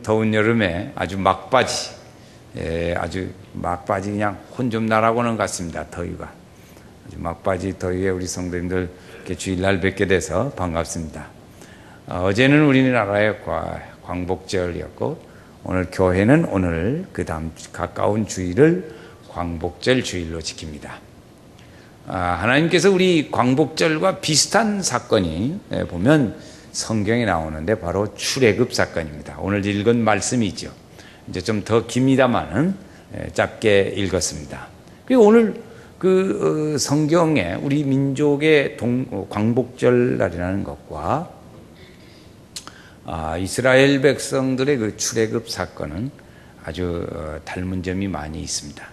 더운 여름에 아주 막바지, 아주 막바지 그냥 혼 좀 나라고는 같습니다. 더위가. 아주 막바지 더위에 우리 성도님들 이렇게 주일날 뵙게 돼서 반갑습니다. 어제는 우리나라의 광복절이었고, 오늘 교회는 오늘 그 다음 가까운 주일을 광복절 주일로 지킵니다. 하나님께서 우리 광복절과 비슷한 사건이 보면 성경에 나오는데 바로 출애굽 사건입니다. 오늘 읽은 말씀이죠. 이제 좀 더 깁니다만은 짧게 읽었습니다. 그리고 오늘 그 성경에 우리 민족의 광복절 날이라는 것과 이스라엘 백성들의 그 출애굽 사건은 아주 닮은 점이 많이 있습니다.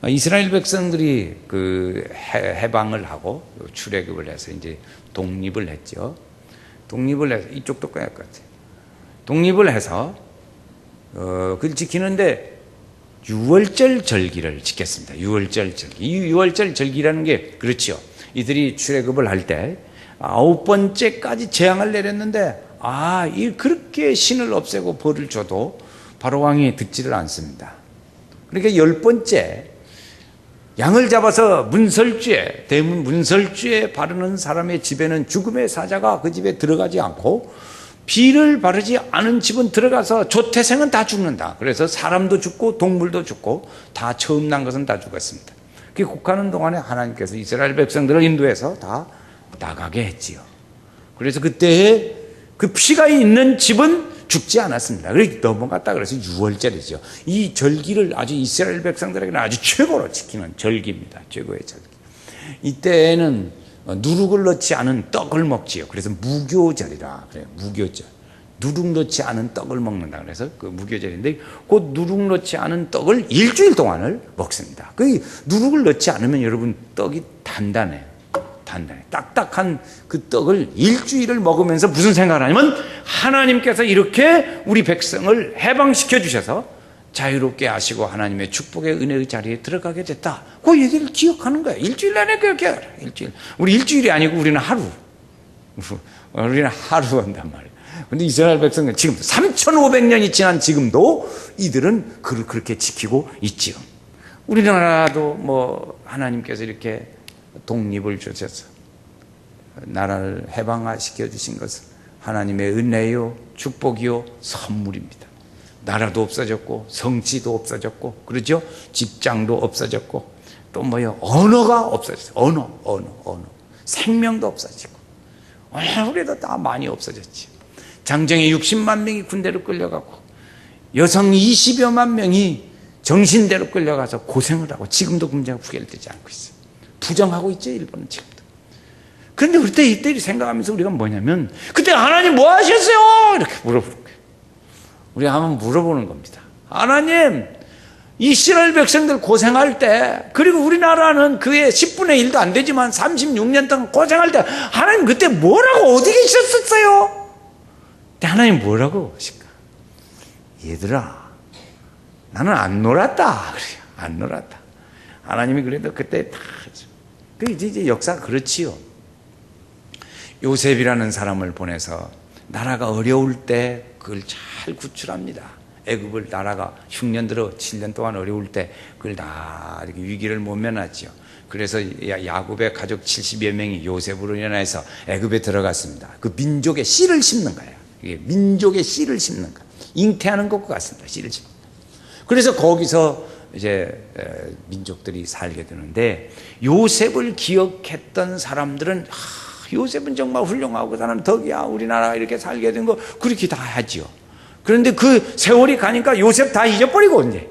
이스라엘 백성들이 그 해방을 하고 출애굽을 해서 이제 독립을 했죠. 독립을 해서 이쪽도 꺼야 할 것 같아요. 독립을 해서 그걸 지키는데 유월절 절기를 지켰습니다. 유월절 절기. 이 유월절 절기라는 게 그렇죠. 이들이 출애굽을 할 때 9번째까지 재앙을 내렸는데 그렇게 신을 없애고 벌을 줘도 바로 왕이 듣지를 않습니다. 그러니까 10번째 양을 잡아서 문설주에, 대문 문설주에 바르는 사람의 집에는 죽음의 사자가 그 집에 들어가지 않고, 비를 바르지 않은 집은 들어가서 조태생은 다 죽는다. 그래서 사람도 죽고 동물도 죽고 다 처음 난 것은 다 죽었습니다. 그 곡하는 동안에 하나님께서 이스라엘 백성들을 인도해서 다 나가게 했지요. 그래서 그때에 그 피가 있는 집은 죽지 않았습니다. 그래서 넘어갔다 그래서 6월절이죠. 이 절기를 아주 이스라엘 백성들에게는 아주 최고로 지키는 절기입니다. 최고의 절기. 이때에는 누룩을 넣지 않은 떡을 먹지요. 그래서 무교절이라 그래요. 무교절. 누룩 넣지 않은 떡을 먹는다. 그래서 그 무교절인데, 그 누룩 넣지 않은 떡을 일주일 동안을 먹습니다. 그 누룩을 넣지 않으면 여러분 떡이 단단해요. 딱딱한 그 떡을 일주일을 먹으면서 무슨 생각을 하냐면, 하나님께서 이렇게 우리 백성을 해방시켜 주셔서 자유롭게 하시고 하나님의 축복의 은혜의 자리에 들어가게 됐다. 그 얘기를 기억하는 거예요. 일주일 내내 그렇게 알아. 일주일. 우리 일주일이 아니고 우리는 하루. 우리는 하루 한단 말이에요. 근데 이스라엘 백성은 지금 3,500년이 지난 지금도 이들은 그렇게 지키고 있지요. 우리나라도 하나님께서 이렇게 독립을 주셔서 나라를 해방시켜 주신 것은 하나님의 은혜요, 축복이요, 선물입니다. 나라도 없어졌고, 성지도 없어졌고, 그렇죠? 직장도 없어졌고, 또 언어가 없어졌어요. 언어. 생명도 없어지고. 우리도 다 많이 없어졌지. 장정에 60만 명이 군대로 끌려가고, 여성 20여만 명이 정신대로 끌려가서 고생을 하고, 지금도 문제가 부결되지 않고 있어요. 부정하고 있죠, 일본은 지금도. 그런데 그때 이때 생각하면서 우리가 뭐냐면, 그때 하나님 뭐 하셨어요? 이렇게 물어보는 거예요. 우리가 한번 물어보는 겁니다. 하나님, 이스라엘 백성들 고생할 때, 그리고 우리나라는 그의 10분의 1도 안 되지만 36년 동안 고생할 때, 하나님 그때 뭐라고 어디 계셨었어요? 그때 하나님 뭐라고 하실까? 얘들아, 나는 안 놀았다. 그래요. 안 놀았다. 하나님이 그래도 그때 다, 이제 역사가 그렇지요. 요셉이라는 사람을 보내서 나라가 어려울 때 그걸 잘 구출합니다. 애굽을 나라가 흉년 들어 7년 동안 어려울 때 그걸 다 이렇게 위기를 못 면하지요. 그래서 야곱의 가족 70여 명이 요셉으로 인해서 애굽에 들어갔습니다. 그 민족의 씨를 심는 거예요. 이게 민족의 씨를 심는 거. 잉태하는 것과 같습니다. 씨를 심는 거. 그래서 거기서 이제 민족들이 살게 되는데, 요셉을 기억했던 사람들은 요셉은 정말 훌륭하고 그 사람 덕이야, 우리나라 이렇게 살게 된 거, 그렇게 다 하지요. 그런데 그 세월이 가니까 요셉 다 잊어버리고, 이제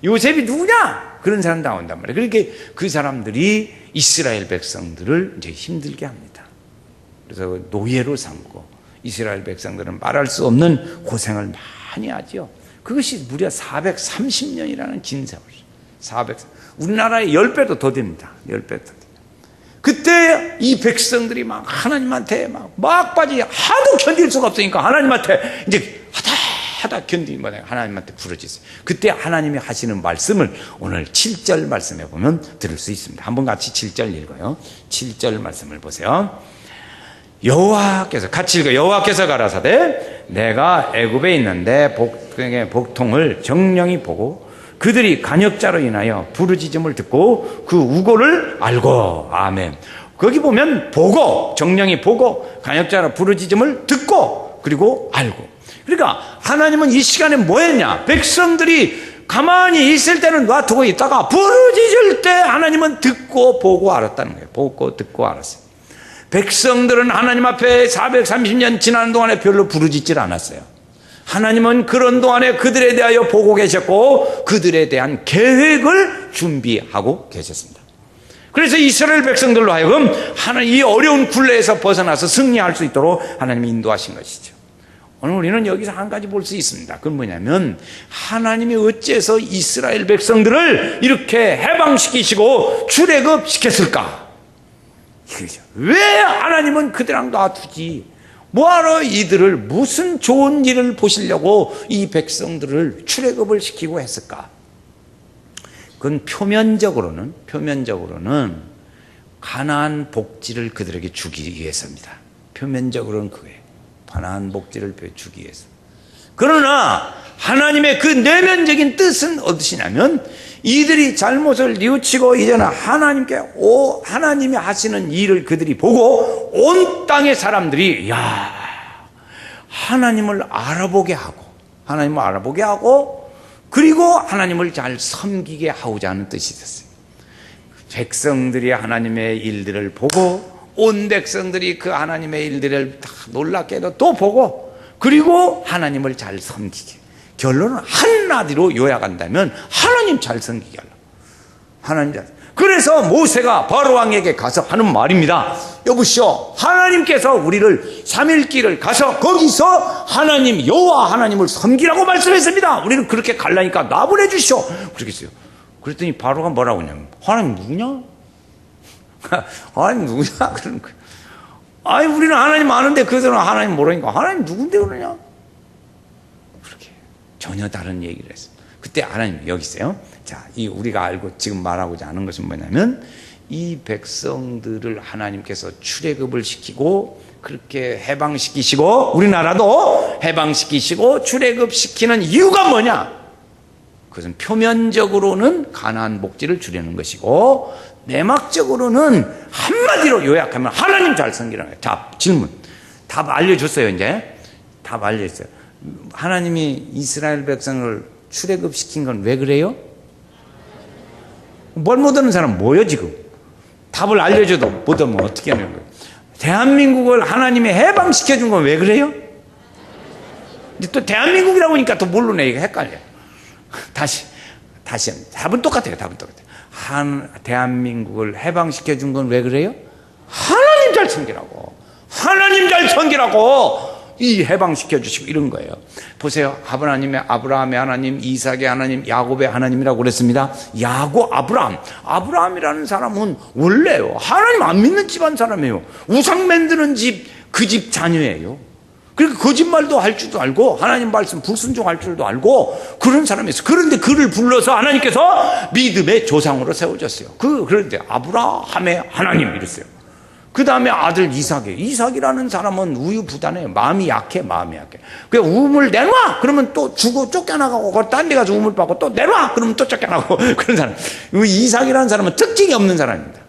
요셉이 누구냐? 그런 사람 나온단 말이에요. 그렇게 그 사람들이 이스라엘 백성들을 이제 힘들게 합니다. 그래서 노예로 삼고, 이스라엘 백성들은 말할 수 없는 고생을 많이 하죠. 그것이 무려 430년이라는 긴 세월. 우리나라의 10배도 더 됩니다. 10배도 더 됩니다. 그때 이 백성들이 막 하나님한테 막 빠지, 하도 견딜 수가 없으니까 하나님한테 이제 하다 견디면 하나님한테 부르짖어요. 그때 하나님이 하시는 말씀을 오늘 7절 말씀에 보면 들을 수 있습니다. 한번 같이 7절 읽어요. 7절 말씀을 보세요. 여호와께서 같이 읽어. 여호와께서 가라사대 내가 애굽에 있는데 복등의 복통을 정령이 보고 그들이 간역자로 인하여 부르짖음을 듣고 그 우고를 알고. 아멘. 거기 보면 보고, 정령이 보고 간역자로 부르짖음을 듣고 그리고 알고. 그러니까 하나님은 이 시간에 뭐 했냐? 백성들이 가만히 있을 때는 놔두고 있다가 부르짖을 때 하나님은 듣고 보고 알았다는 거예요. 보고 듣고 알았어요. 백성들은 하나님 앞에 430년 지나는 동안에 별로 부르짖질 않았어요. 하나님은 그런 동안에 그들에 대하여 보고 계셨고 그들에 대한 계획을 준비하고 계셨습니다. 그래서 이스라엘 백성들로 하여금 이 어려운 굴레에서 벗어나서 승리할 수 있도록 하나님이 인도하신 것이죠. 오늘 우리는 여기서 한 가지 볼 수 있습니다. 그건 뭐냐면 하나님이 어째서 이스라엘 백성들을 이렇게 해방시키시고 출애굽시켰을까? 이거죠. 왜 하나님은 그들랑 놔두지? 뭐하러 이들을 무슨 좋은 일을 보시려고 이 백성들을 출애굽을 시키고 했을까? 그건 표면적으로는 가나안 복지를 그들에게 주기 위해서입니다. 표면적으로는 그거예요. 가나안 복지를 주기 위해서. 그러나 하나님의 그 내면적인 뜻은 어떠시냐면 이들이 잘못을 뉘우치고 이제는 하나님이 하시는 일을 그들이 보고 온 땅의 사람들이 하나님을 알아보게 하고 그리고 하나님을 잘 섬기게 하고자 하는 뜻이 있었어요. 백성들이 하나님의 일들을 보고 온 백성들이 그 하나님의 일들을 다 놀랍게도 또 보고 그리고 하나님을 잘 섬기게. 결론은 한마디로 요약한다면 하나님 잘 섬기게 하려고. 하나님 잘. 그래서 모세가 바로 왕에게 가서 하는 말입니다. 여보시오, 하나님께서 우리를 3일길을 가서 거기서 하나님 여호와 하나님을 섬기라고 말씀했습니다. 우리는 그렇게 갈라니까 놔보내 주시오. 그러겠어요. 그랬더니 바로가 뭐라고 하냐면 하나님 누구냐? 하나님 누구냐? 그러는 거예요. 아니 우리는 하나님 아는데 그들은 하나님 모르니까 하나님 누군데 그러냐? 그렇게 전혀 다른 얘기를 했어요. 그때 하나님 여기 있어요. 자, 이 우리가 알고 지금 말하고자 하는 것은 뭐냐면 이 백성들을 하나님께서 출애굽을 시키고 그렇게 해방시키시고 우리나라도 해방시키시고 출애굽시키는 이유가 뭐냐? 그것은 표면적으로는 가나안 복지를 주려는 것이고 내막적으로는 한마디로 요약하면 하나님 잘 섬기라는 거예요. 자, 질문. 답 알려줬어요. 이제 답 알려줬어요. 하나님이 이스라엘 백성을 출애굽시킨 건 왜 그래요? 뭘 못 얻는 사람 뭐예요 지금? 답을 알려줘도 못 얻으면 어떻게 하는 거예요? 대한민국을 하나님이 해방시켜준 건 왜 그래요? 근데 또 대한민국이라고 하니까 또 모르네. 이거 헷갈려요. 다시 답은 똑같아요. 대한민국을 해방시켜준 건 왜 그래요? 하나님 잘 섬기라고 이 해방시켜주시고 이런 거예요. 보세요. 아브라함의 하나님, 이삭의 하나님, 야곱의 하나님이라고 그랬습니다. 아브라함이라는 사람은 원래요 하나님 안 믿는 집안 사람이에요. 우상 만드는 집, 그 집 자녀예요. 그러니까 거짓말도 할 줄도 알고 하나님 말씀 불순종할 줄도 알고 그런 사람이었어요. 그런데 그를 불러서 하나님께서 믿음의 조상으로 세워졌어요. 그런데 아브라함의 하나님 이랬어요. 그 다음에 아들 이삭이라는 사람은 우유부단해. 마음이 약해. 그냥 우물 내놔 그러면 또 주고 쫓겨나가고 딴 데 가서 우물 받고 또 내놔 그러면 또 쫓겨나고 그런 사람. 이삭이라는 사람은 특징이 없는 사람입니다.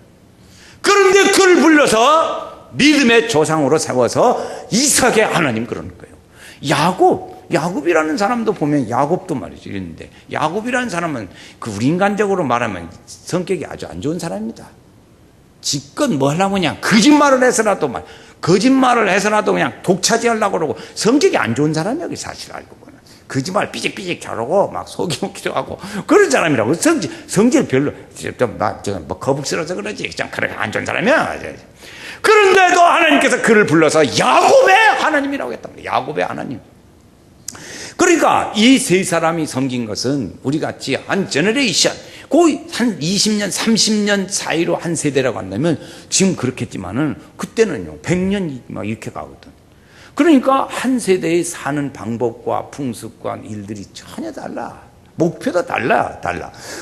그런데 그를 불러서 믿음의 조상으로 세워서 이삭의 하나님 그러는 거예요. 야곱이라는 사람도 보면 야곱도 말이죠. 이랬는데 야곱이라는 사람은 우리 인간적으로 말하면 성격이 아주 안 좋은 사람입니다. 지껏 뭐 하려고 그냥 거짓말을 해서라도 그냥 독차지하려고 그러고 성격이 안 좋은 사람이에요. 사실 알고 보면 거짓말 삐직삐직 잘하고 막 속이기도 하고 그런 사람이라고. 성질 별로 뭐 거북스러워서 그러지 좀 그렇게 안 좋은 사람이야. 그런데도 하나님께서 그를 불러서 야곱의 하나님이라고 했답니다. 야곱의 하나님. 그러니까 이 세 사람이 섬긴 것은 우리같이 한 제너레이션 거의 한 20년 30년 사이로 한 세대라고 한다면 지금 그렇겠지만은 그때는요 100년 막 이렇게 가거든. 그러니까 한 세대에 사는 방법과 풍습과 일들이 전혀 달라. 목표도 달라.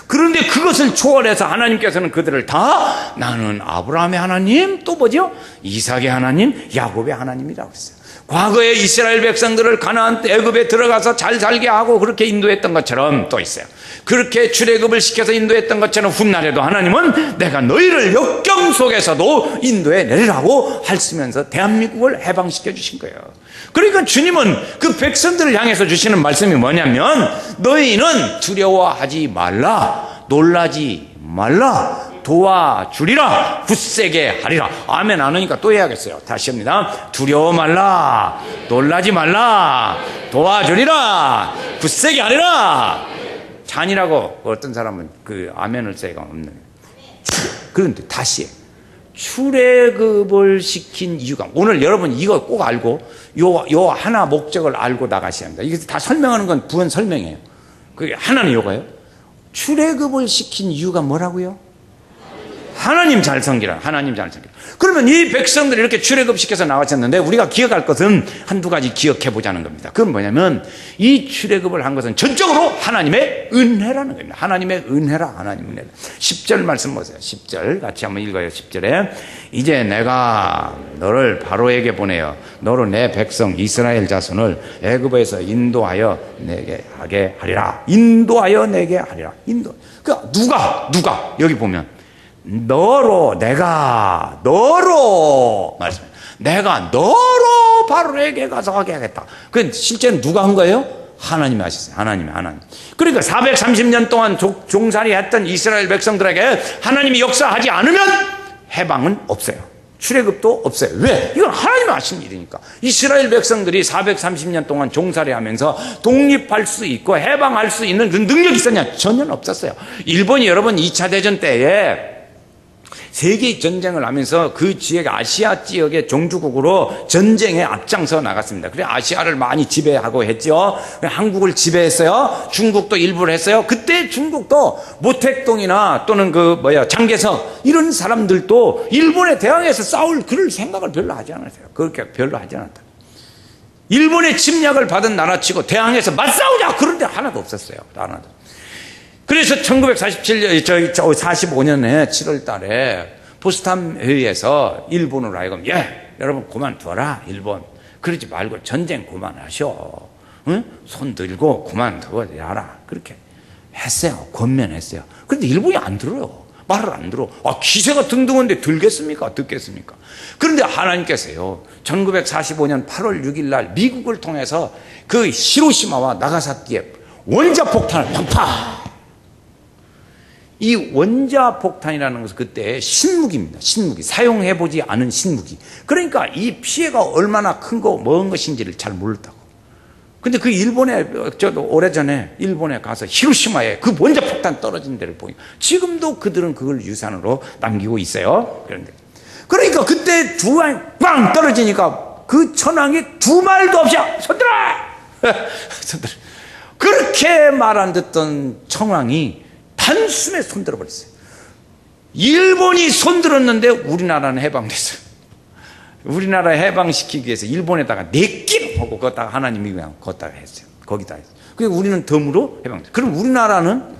그런데 그것을 초월해서 하나님께서는 그들을 다 나는 아브라함의 하나님, 또 뭐죠? 이삭의 하나님, 야곱의 하나님이라고 했어요. 과거에 이스라엘 백성들을 가나안 애굽에 들어가서 잘 살게 하고 그렇게 인도했던 것처럼 또 있어요. 그렇게 출애굽을 시켜서 인도했던 것처럼 훗날에도 하나님은 내가 너희를 역경 속에서도 인도해 내리라고 하시면서 대한민국을 해방시켜 주신 거예요. 그러니까 주님은 그 백성들을 향해서 주시는 말씀이 뭐냐면 너희는 두려워하지 말라, 놀라지 말라, 도와주리라, 굳세게 하리라. 아멘 안 하니까 또 해야겠어요. 다시 합니다. 두려워 말라, 놀라지 말라, 도와주리라, 굳세게 하리라. 잔이라고 어떤 사람은 그 아멘을 새가 없는. 그런데 다시 출애굽을 시킨 이유가, 오늘 여러분 이거 꼭 알고 요 하나 목적을 알고 나가셔야 합니다. 이게 다 설명하는 건 부연 설명이에요. 그게 하나는 요거예요. 출애굽을 시킨 이유가 뭐라고요? 하나님 잘 섬기라. 하나님 잘 섬기라. 그러면 이 백성들이 이렇게 출애굽시켜서 나왔었는데 우리가 기억할 것은 한두 가지 기억해 보자는 겁니다. 그건 뭐냐면 이 출애굽을 한 것은 전적으로 하나님의 은혜라는 겁니다. 하나님의 은혜라. 하나님 은혜라. 10절 말씀 보세요. 10절 같이 한번 읽어요. 10절에 이제 내가 너를 바로에게 보내어 너로 내 백성 이스라엘 자손을 애굽에서 인도하여 내게 하게 하리라. 인도하여 내게 하리라. 인도. 그러니까 누가 여기 보면 너로 말씀해. 내가 너로 바로에게 가서 하게 하겠다. 그 실제는 누가 한 거예요? 하나님이 하셨어요. 하나님. 그러니까 430년 동안 종살이 했던 이스라엘 백성들에게 하나님이 역사하지 않으면 해방은 없어요. 출애굽도 없어요. 왜? 이건 하나님이 하신 일이니까. 이스라엘 백성들이 430년 동안 종살이 하면서 독립할 수 있고 해방할 수 있는 그 능력이 있었냐? 전혀 없었어요. 일본이 여러분 2차 대전 때에 세계 전쟁을 하면서 그 지역 아시아 지역의 종주국으로 전쟁에 앞장서 나갔습니다. 그래 아시아를 많이 지배하고 했죠. 한국을 지배했어요. 중국도 일부를 했어요. 그때 중국도 모택동이나 또는 장개석 이런 사람들도 일본에 대항해서 싸울 그럴 생각을 별로 하지 않았어요. 그렇게 별로 하지 않았다. 일본의 침략을 받은 나라치고 대항해서 맞싸우자 그런 데 하나도 없었어요. 하나도. 그래서 1945년에 7월 달에 포스탄 회의에서 일본으로 하여금 여러분 그만둬라 일본. 그러지 말고 전쟁 그만하셔. 응? 손 들고 그만둬라. 그렇게 했어요. 권면했어요. 그런데 일본이 안 들어요. 말을 안 들어. 기세가 등등한데 들겠습니까? 듣겠습니까? 그런데 하나님께서요 1945년 8월 6일 날 미국을 통해서 그 히로시마와 나가사키에 원자폭탄을 팡팡. 이 원자폭탄이라는 것은 그때 신무기입니다. 신무기. 사용해보지 않은 신무기. 그러니까 이 피해가 얼마나 큰 거, 뭔 것인지를 잘 몰랐다고. 근데 그 일본에, 오래전에 일본에 가서 히로시마에 그 원자폭탄 떨어진 데를 보니까 지금도 그들은 그걸 유산으로 남기고 있어요. 그러니까 그때 두 방 빵 떨어지니까 그 천황이 두 말도 없이 손들어! 손들어. 그렇게 말 안 듣던 천황이 단숨에 손들어 버렸어요. 일본이 손들었는데 우리나라는 해방됐어요. 우리나라 해방시키기 위해서 일본에다가 내끼는 하고 거기다가 하나님이 그냥 거기다가 했어요. 거기다 했어요. 그래서 우리는 덤으로 해방됐어요. 그럼 우리나라는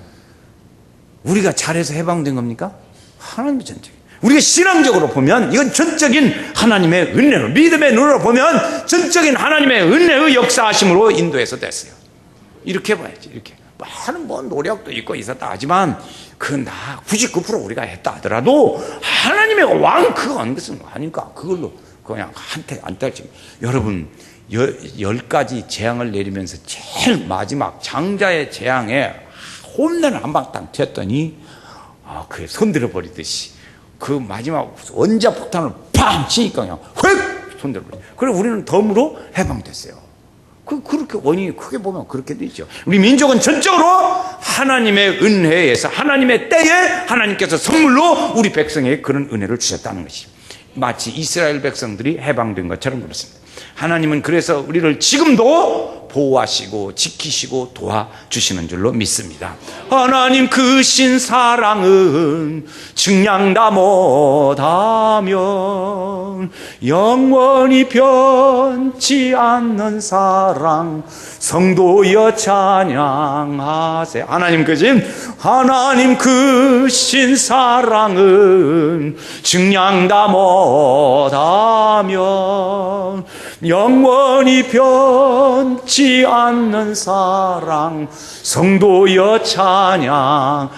우리가 잘해서 해방된 겁니까? 하나님의 전적인. 우리가 신앙적으로 보면 이건 전적인 하나님의 은혜로, 믿음의 눈으로 보면 전적인 하나님의 은혜의 역사하심으로 인도해서 됐어요. 이렇게 봐야지. 이렇게. 많은 노력도 있고 있었다 하지만 그건 다 99% 우리가 했다 하더라도 하나님의 왕 그거 안 것은 아니까 그걸로 그냥 안탈지. 여러분 10가지 재앙을 내리면서 제일 마지막 장자의 재앙에 홈런을 한 방 딱 튀었더니 그게 손들어 버리듯이 그 마지막 원자폭탄을 팡 치니까 그냥 휙 손들어 버려. 그래서 우리는 덤으로 해방됐어요. 그렇게 원인이 크게 보면 그렇게 되죠. 우리 민족은 전적으로 하나님의 은혜에서 하나님의 때에 하나님께서 선물로 우리 백성에게 그런 은혜를 주셨다는 것이 마치 이스라엘 백성들이 해방된 것처럼 그렇습니다. 하나님은 그래서 우리를 지금도 보호하시고 지키시고 도와주시는 줄로 믿습니다. 하나님 크신 사랑은 측량다 못하면 영원히 변치 않는 사랑 성도여 찬양하세. 하나님 크신 사랑은 측량다 못하면 영원히 변치 않는 사랑 성도여 찬양하세.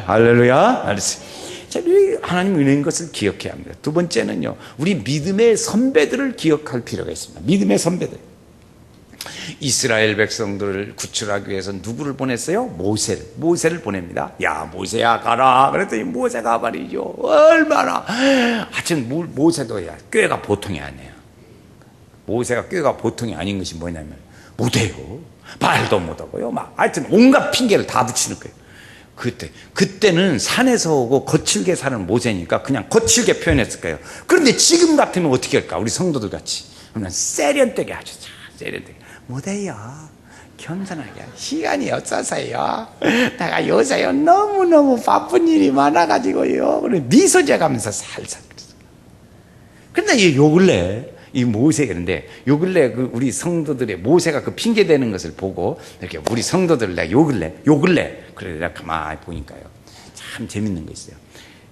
할렐루야. 알았어요. 자, 우리 하나님 은혜인 것을 기억해야 합니다. 두 번째는요, 우리 믿음의 선배들을 기억할 필요가 있습니다. 믿음의 선배들. 이스라엘 백성들을 구출하기 위해서 누구를 보냈어요? 모세를 보냅니다. 야, 모세야 가라. 그랬더니 모세가 말이죠, 얼마나 하여튼 모세도 꾀가 보통이 아니에요. 모세가 꾀가 보통이 아닌 것이 뭐냐면 못해요, 말도 못하고요, 막 하여튼 온갖 핑계를 다 붙이는 거예요. 그때는 산에서 오고 거칠게 사는 모세니까 그냥 거칠게 표현했을 거예요. 그런데 지금 같으면 어떻게 할까? 우리 성도들 같이 그러면 세련되게 하죠. 세련되게. 못해요, 겸손하게, 시간이 없어서요, 내가 요새요 너무너무 바쁜 일이 많아가지고요, 그래 미소 지어가면서 살살. 그런데 요 근래 이 모세인데, 요 근래 우리 성도들의 모세가 그 핑계 대는 것을 보고 이렇게 우리 성도들 내가 요 근래 그래 내가 가만히 보니까요, 참 재밌는 거 있어요.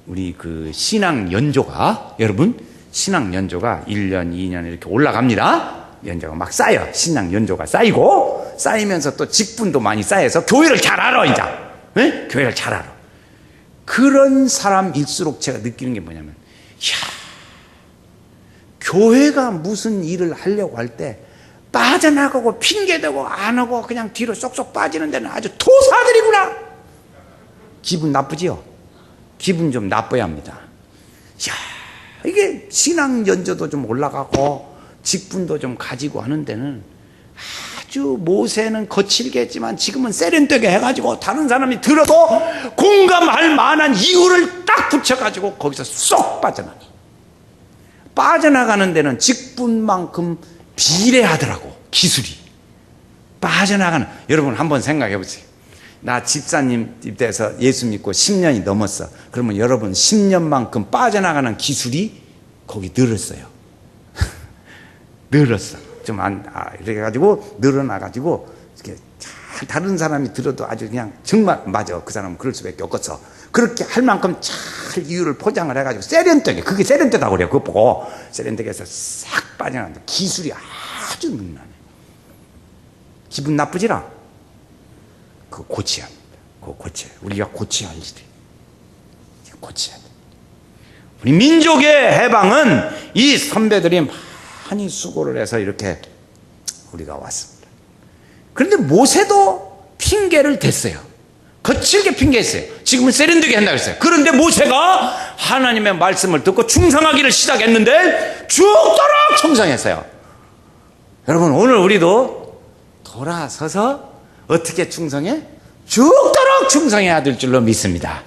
우리 그 신앙 연조가, 여러분 신앙 연조가 1년 2년 이렇게 올라갑니다. 연조가 막 쌓여. 신앙 연조가 쌓이면서 또 직분도 많이 쌓여서 교회를 잘 알아. 이제 네? 교회를 잘 알아. 그런 사람일수록 제가 느끼는 게 뭐냐면, 교회가 무슨 일을 하려고 할 때 빠져나가고 핑계대고 안 하고 그냥 뒤로 쏙쏙 빠지는 데는 아주 토사들이구나. 기분 나쁘지요? 기분 좀 나빠야 합니다. 이게 신앙 연조도 좀 올라가고 직분도 좀 가지고 하는 데는 아주, 모세는 거칠게 했지만 지금은 세련되게 해가지고 다른 사람이 들어도 공감할 만한 이유를 딱 붙여가지고 거기서 쏙 빠져나가는 데는 직분만큼 비례하더라고, 기술이. 빠져나가는, 여러분 한번 생각해 보세요. 나 집사님 입대해서 예수 믿고 10년이 넘었어. 그러면 여러분 10년만큼 빠져나가는 기술이 거기 늘었어요. 늘었어. 이래가지고 늘어나가지고 이렇게 잘 다른 사람이 들어도 아주 그냥 정말 맞아, 그 사람은 그럴 수밖에 없겠어. 그렇게 할 만큼 잘 이유를 포장을 해가지고 세련되게, 그게 세련되다고 그래요. 그거 보고 세련되게 해서 싹 빠져나간다. 기술이 아주 능란해. 기분 나쁘지라? 그거 고쳐야 합니다. 그거 고쳐야, 우리가 고쳐야 할 일이, 고쳐야 돼. 우리 민족의 해방은 이 선배들이 많이 수고를 해서 이렇게 우리가 왔습니다. 그런데 모세도 핑계를 댔어요. 거칠게 핑계했어요. 지금은 세련되게 한다고 했어요. 그런데 모세가 하나님의 말씀을 듣고 충성하기를 시작했는데 죽도록 충성했어요. 여러분, 오늘 우리도 돌아서서 어떻게 충성해? 죽도록 충성해야 될 줄로 믿습니다.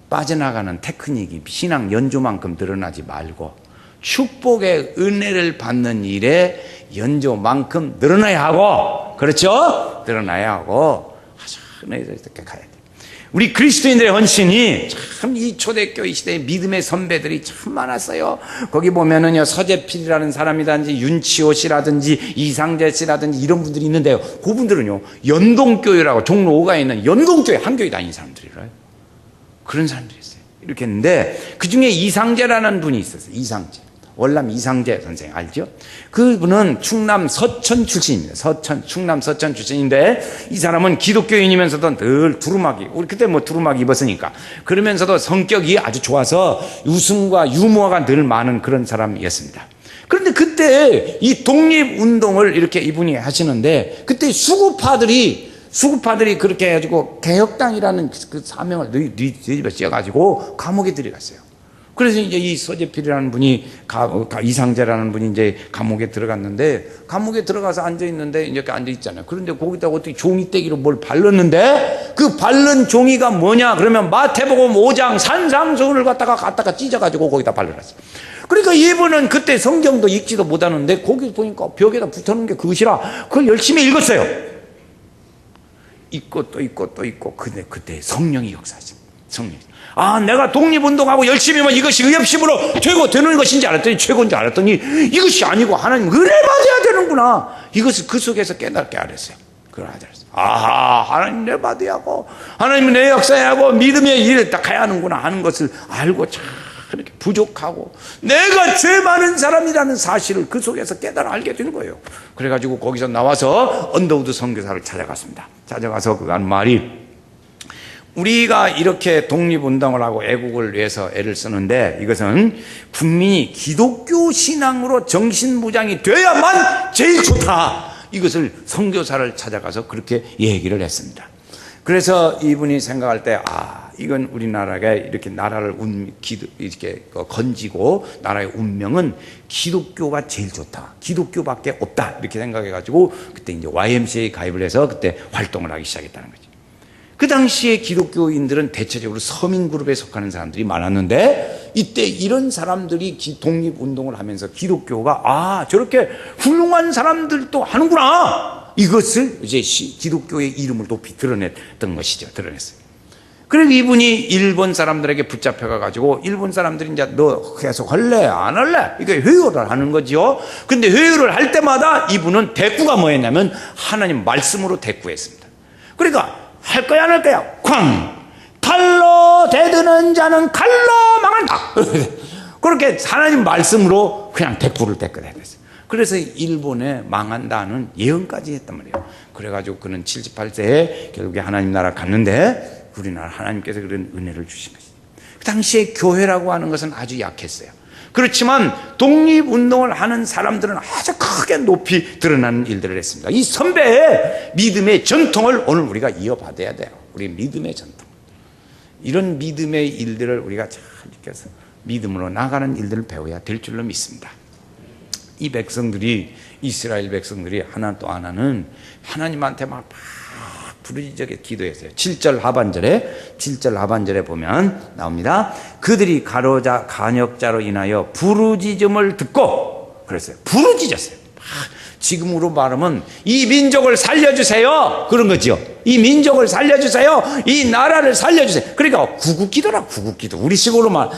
빠져나가는 테크닉이 신앙 연조만큼 늘어나지 말고 축복의 은혜를 받는 일에 연조만큼 늘어나야 하고, 그렇죠? 늘어나야 하고 아주 은혜에서 이렇게 가야 돼. 우리 그리스도인들의 헌신이 참, 이 초대교회 시대의 믿음의 선배들이 참 많았어요. 거기 보면은요, 서재필이라는 사람이라든지 윤치호 씨라든지 이상재 씨라든지 이런 분들이 있는데요, 그분들은요 연동교회라고 종로 5가에 있는 연동교회 한 교회 다니는 사람들이래요. 그런 사람들이 있어요. 이렇게 했는데 그 중에 이상재라는 분이 있었어요. 이상재, 월남 이상재 선생 알죠? 그분은 충남 서천 출신입니다. 충남 서천 출신인데, 이 사람은 기독교인이면서도 늘 두루마기, 우리 그때 뭐 두루마기 입었으니까, 그러면서도 성격이 아주 좋아서 웃음과 유머가 늘 많은 그런 사람이었습니다. 그런데 그때 이 독립운동을 이렇게 이분이 하시는데, 그때 수구파들이 그렇게 해가지고 개혁당이라는 그 사명을 네 집에 씌워가지고 감옥에 들어갔어요. 그래서 이제 이 서재필이라는 분이 이상재라는 분이 이제 감옥에 들어갔는데, 감옥에 들어가서 앉아 있는데 이렇게 앉아 있잖아요. 그런데 거기다가 어떻게 종이떼기로 뭘 발랐는데, 그 바른 종이가 뭐냐 그러면 마태복음 5장 산상수훈을 갖다가 찢어가지고 거기다 발라놨어요. 그러니까 이분은 그때 성경도 읽지도 못하는데 거기 보니까 벽에다 붙여놓은 게 그것이라 그걸 열심히 읽었어요. 읽고 또 읽고 또 읽고. 근데 그때 성령이 역사하십니다. 성령이. 아, 내가 독립운동하고 열심히 하면 이것이 의협심으로 최고 되는 것인지 알았더니, 최고인 줄 알았더니 이것이 아니고 하나님 은혜 받아야 되는구나. 이것을 그 속에서 깨닫게 알았어요. 그걸 알았어요. 아하, 하나님 내 받아야 하고 하나님 내 역사야 하고 믿음의 일을 딱 해야 하는구나 하는 것을 알고 참 그렇게 부족하고 내가 죄 많은 사람이라는 사실을 그 속에서 깨달아 알게 되는 거예요. 그래가지고 거기서 나와서 언더우드 선교사를 찾아갔습니다. 찾아가서 그 한 말이, 우리가 이렇게 독립운동을 하고 애국을 위해서 애를 쓰는데 이것은 국민이 기독교 신앙으로 정신무장이 돼야만 제일 좋다. 이것을 선교사를 찾아가서 그렇게 얘기를 했습니다. 그래서 이분이 생각할 때, 아, 이건 우리나라가 이렇게 나라를 이렇게 건지고 나라의 운명은 기독교가 제일 좋다. 기독교밖에 없다. 이렇게 생각해가지고 그때 이제 YMCA에 가입을 해서 그때 활동을 하기 시작했다는 거죠. 그 당시에 기독교인들은 대체적으로 서민그룹에 속하는 사람들이 많았는데 이때 이런 사람들이 독립운동을 하면서 기독교가, 아, 저렇게 훌륭한 사람들도 하는구나. 이것을 이제 기독교의 이름을 높이 드러냈던 것이죠. 드러냈어요. 그리고 이분이 일본 사람들에게 붙잡혀가지고 일본 사람들이 이제 너 계속 할래? 안 할래? 이거 회유를 하는 거죠. 근데 회유를 할 때마다 이분은 대꾸가 뭐였냐면 하나님 말씀으로 대꾸했습니다. 그러니까 할 거야 안 할 거야? 쾅! 칼로 대드는 자는 칼로 망한다. 그렇게 하나님 말씀으로 그냥 대꾸를 됐어요. 그래서 일본에 망한다는 예언까지 했단 말이에요. 그래가지고 그는 78세에 결국에 하나님 나라 갔는데 우리나라 하나님께서 그런 은혜를 주신 것이죠. 그 당시에 교회라고 하는 것은 아주 약했어요. 그렇지만 독립운동을 하는 사람들은 아주 크게 높이 드러나는 일들을 했습니다. 이 선배의 믿음의 전통을 오늘 우리가 이어받아야 돼요. 우리 믿음의 전통. 이런 믿음의 일들을 우리가 잘 익혀서 믿음으로 나가는 일들을 배워야 될 줄로 믿습니다. 이 백성들이, 이스라엘 백성들이 하나 또 하나는 하나님한테 막 부르짖게 기도했어요. 7절 하반절에 보면 나옵니다. 그들이 간역자로 인하여 부르짖음을 듣고, 그랬어요. 부르짖었어요. 지금으로 말하면 이 민족을 살려주세요. 그런 거죠. 이 민족을 살려주세요. 이 나라를 살려주세요. 그러니까 구국기도라, 구국기도.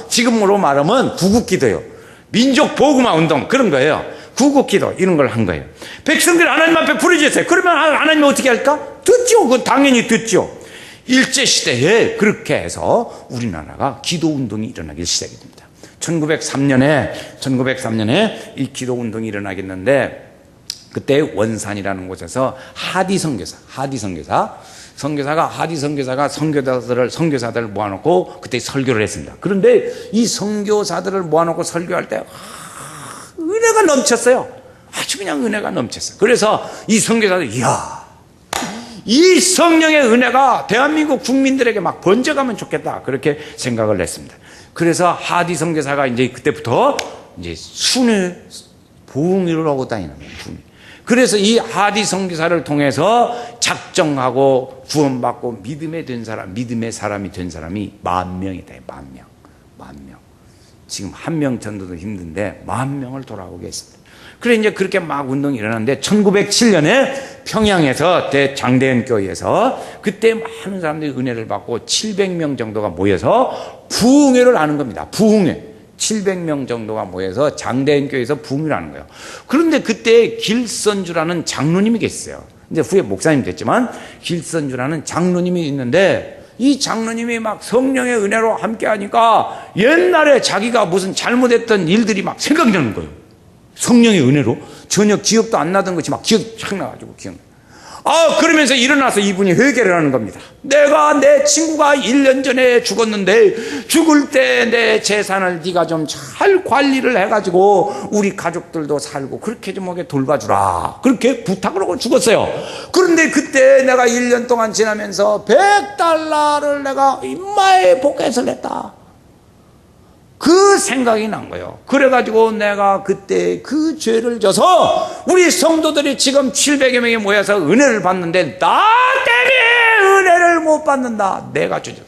지금으로 말하면 구국기도요. 민족 보호구마 운동, 그런 거예요. 구국기도, 이런 걸 한 거예요. 백성들이 하나님 앞에 부르짖었어요. 그러면 하나님이 어떻게 할까? 듣죠. 그건 당연히 듣죠. 일제시대에 그렇게 해서 우리나라가 기도운동이 일어나기 시작이 됩니다. 1903년에 이 기도운동이 일어나겠는데, 그때 원산이라는 곳에서 하디 선교사가 선교사들을 모아놓고 그때 설교를 했습니다. 그런데 이 선교사들을 모아놓고 설교할 때 은혜가 넘쳤어요. 아주 그냥 은혜가 넘쳤어요. 그래서 이 선교사들, 이야, 이 성령의 은혜가 대한민국 국민들에게 막 번져가면 좋겠다, 그렇게 생각을 했습니다. 그래서 하디 선교사가 이제 그때부터 이제 순회 부흥회를 하고 다니는 거예요. 그래서 이 하디 선교사를 통해서 작정하고 구원받고 믿음의 사람이 된 사람이 10,000명이 돼요. 10,000명. 지금 1명 전도도 힘든데 10,000명을 돌아오게 했습니다. 그래 이제 그렇게 막 운동이 일어났는데 1907년에 평양에서 장대현 교회에서 그때 많은 사람들이 은혜를 받고 700명 정도가 모여서 부흥회를 하는 겁니다. 부흥회. 700명 정도가 모여서 장대현 교회에서 부흥회를 하는 거예요. 그런데 그때 길선주라는 장로님이 계셨어요. 이제 후에 목사님 됐지만 길선주라는 장로님이 있는데, 이 장로님이 막 성령의 은혜로 함께 하니까 옛날에 자기가 무슨 잘못했던 일들이 막 생각나는 거예요. 성령의 은혜로 전혀 기억도 안 나던 것이 막 기억이 착 나가지고 기억나요. 그러면서 일어나서 이분이 회개를 하는 겁니다. 내 친구가 1년 전에 죽었는데 죽을 때 내 재산을 네가 좀 잘 관리를 해가지고 우리 가족들도 살고 그렇게 좀 돌봐주라, 그렇게 부탁을 하고 죽었어요. 그런데 그때 내가 1년 동안 지나면서 $100를 내가 임마에 복해서 냈다. 그 생각이 난 거예요. 그래가지고 내가 그때 그 죄를 져서 우리 성도들이 지금 700여 명이 모여서 은혜를 받는데 나 때문에 은혜를 못 받는다. 내가 주죠.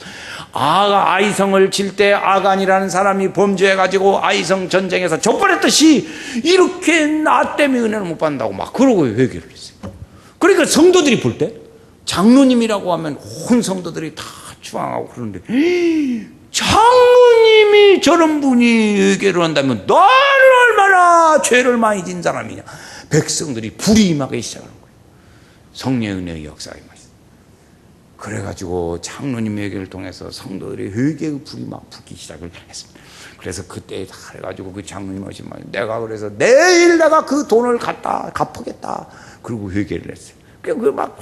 아이성을 칠 때 아간이라는 사람이 범죄해가지고 아이성 전쟁에서 져버렸듯이 이렇게 나 때문에 은혜를 못 받는다고 막 그러고 회개를 했어요. 그러니까 성도들이 볼 때 장로님이라고 하면 온 성도들이 다 추앙하고 그러는데 장로님이 저런 분이 회개를 한다면 나는 얼마나 죄를 많이 진 사람이냐. 백성들이 불이 임하기 시작하는 거예요. 성령의 은혜의 역사가 임하셨어요. 그래가지고 장로님의 회개를 통해서 성도들이 회개의 불이 막 붙기 시작을 했습니다. 그래서 그때 다 해가지고 그 장로님 오시면 내가 그래서 내일 내가 그 돈을 갖다 갚겠다. 그리고 회개를 했어요. 막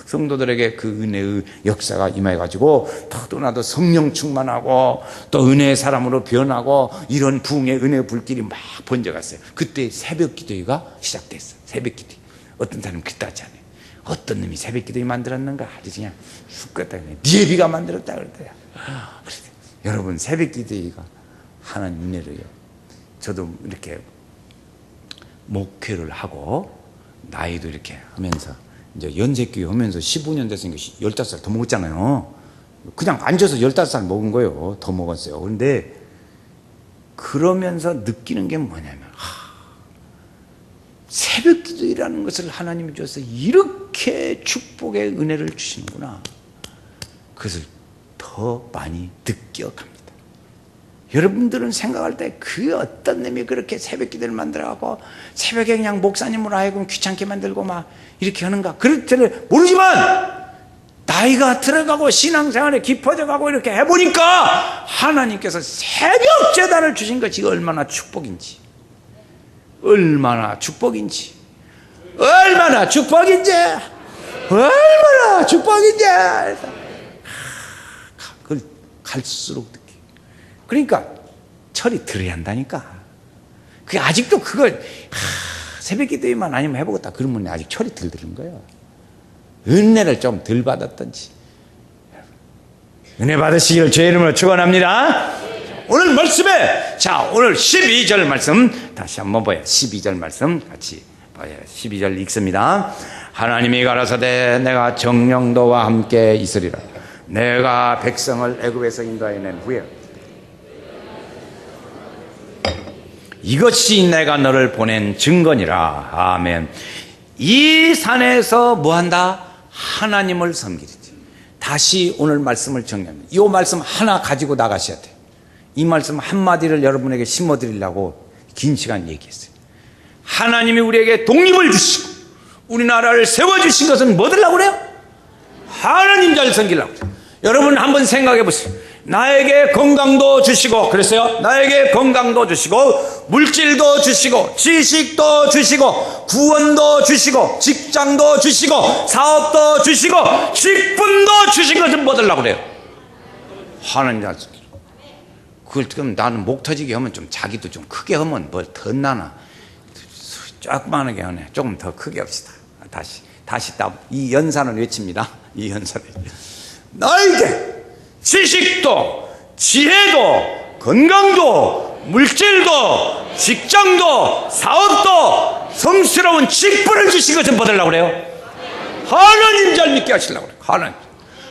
성도들에게 그 은혜의 역사가 임해가지고 더더나도 성령 충만하고 또 은혜의 사람으로 변하고 이런 부흥의 은혜의 불길이 막 번져갔어요. 그때 새벽 기도회가 시작됐어요. 새벽 기도회. 어떤 사람은 그때 하지 않아요. 어떤 놈이 새벽 기도회 만들었는가 아주 그냥 죽겠다. 니에비가 만들었다 그랬대요. 여러분 새벽 기도회가 하나님 은혜로요. 저도 이렇게 목회를 하고 나이도 이렇게 하면서 이제 연세교회 하면서 15년 됐으니까 15살 더 먹었잖아요. 그냥 앉아서 15살 먹은 거예요. 더 먹었어요. 그런데 그러면서 느끼는 게 뭐냐면 새벽 기도라는 것을 하나님이 줘서 이렇게 축복의 은혜를 주시는구나. 그것을 더 많이 느껴갑니다. 여러분들은 생각할 때 그 어떤 놈이 그렇게 새벽 기도를 만들어갖고 새벽에 그냥 목사님으로 하여금 귀찮게 만들고 막 이렇게 하는가 그럴지는 모르지만 나이가 들어가고 신앙생활에 깊어져가고 이렇게 해보니까 하나님께서 새벽 제단을 주신 것이 얼마나 축복인지 얼마나 축복인지 얼마나 축복인지 그걸 갈수록 느껴. 그러니까 철이 들어야 한다니까. 그게 아직도 그걸 새벽 기도만 아니면 해보겠다 그러면 아직 철이 덜 드는 거예요. 은혜를 좀 덜 받았던지. 은혜 받으시기를 주의 이름으로 축원합니다. 오늘 말씀에 오늘 12절 말씀 다시 한번 봐요. 12절 말씀 같이 봐요. 12절 읽습니다. 하나님이 가라사대 내가 정령도와 함께 있으리라. 내가 백성을 애굽에서 인도해낸 후에 이것이 내가 너를 보낸 증거니라. 아멘. 이 산에서 뭐한다? 하나님을 섬기리지. 다시 오늘 말씀을 정리합니다. 이 말씀 하나 가지고 나가셔야 돼요. 이 말씀 한마디를 여러분에게 심어드리려고 긴 시간 얘기했어요. 하나님이 우리에게 독립을 주시고 우리나라를 세워주신 것은 뭐 들라고 그래요? 하나님 잘 섬기려고 그래요. 여러분 한번 생각해 보세요. 나에게 건강도 주시고 그랬어요. 나에게 건강도 주시고 물질도 주시고 지식도 주시고 구원도 주시고 직장도 주시고 사업도 주시고 직분도 주신 것은 뭐 들라고 그래요? 하나님 잘 섬기려고. 그걸 지금 나는 목 터지게 하면 좀 자기도 좀 크게 하면 뭘 더 나나 조그만하게 하네. 조금 더 크게 합시다. 다시 이 연산을 외칩니다. 이 연산을 나에게 지식도 지혜도 건강도 물질도 직장도 사업도 성스러운 직분을 주신 것은 뭐 받으려고 그래요? 하나님 잘 믿게 하시려고 그래요.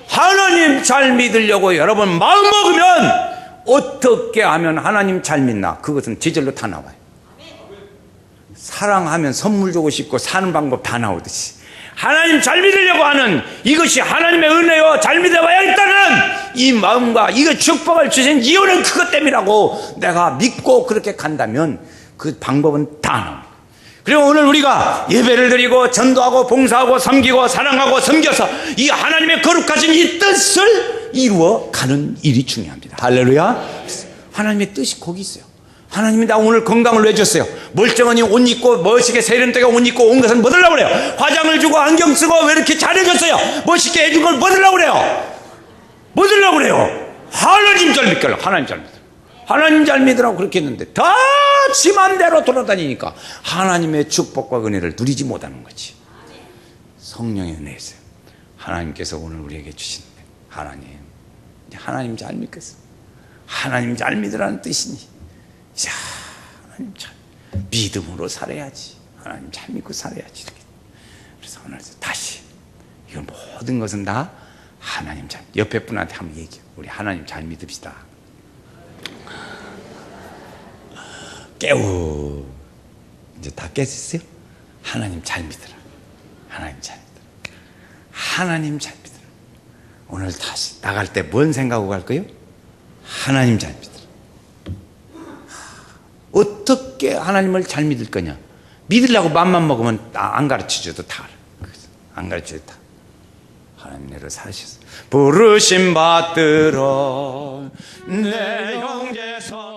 하나님 잘 믿으려고 여러분 마음 먹으면 어떻게 하면 하나님 잘 믿나? 그것은 지절로 다 나와요. 사랑하면 선물 주고 싶고 사는 방법 다 나오듯이 하나님 잘 믿으려고 하는 이것이 하나님의 은혜요 잘 믿어야겠다는 이 마음과 이거 축복을 주신 이유는 그것 때문이라고 내가 믿고 그렇게 간다면 그 방법은 다 나옵니다. 그리고 오늘 우리가 예배를 드리고 전도하고 봉사하고 섬기고 사랑하고 섬겨서 이 하나님의 거룩하신 이 뜻을 이루어 가는 일이 중요합니다. 할렐루야. 하나님의 뜻이 거기 있어요. 하나님이 나 오늘 건강을 왜 줬어요? 멀쩡하니 옷 입고 멋있게 세련되게 옷 입고 온 것은 뭐 들라고 그래요? 화장을 주고 안경 쓰고 왜 이렇게 잘해줬어요? 멋있게 해준 걸 뭐 들라고 그래요? 뭐 들라고 그래요? 하나님 잘 믿으라고. 하나님 잘 믿으라고 그렇게 했는데 다 지 맘대로 돌아다니니까 하나님의 축복과 은혜를 누리지 못하는 거지. 성령의 은혜였어요. 하나님께서 오늘 우리에게 주신 하나님 잘 믿겠어요. 하나님 잘 믿으라는 뜻이니, 이야, 하나님 잘 믿음으로 살아야지. 하나님 잘 믿고 살아야지. 그래서 오늘 다시 이건 모든 것은 다 하나님 잘, 옆에 분한테 한번 얘기해. 우리 하나님 잘 믿읍시다. 깨우. 이제 다 깼어요? 하나님 잘 믿으라. 하나님 잘 믿으라. 하나님 잘 믿으라. 오늘 다시 나갈 때 뭔 생각하고 갈 거예요? 하나님 잘 믿으라. 어떻게 하나님을 잘 믿을 거냐? 믿으려고 맘만 먹으면 안 가르쳐줘도 다 알아. 안 가르쳐도 다. 하나님 내로 사셨어. 부르심 받들어 내 형제선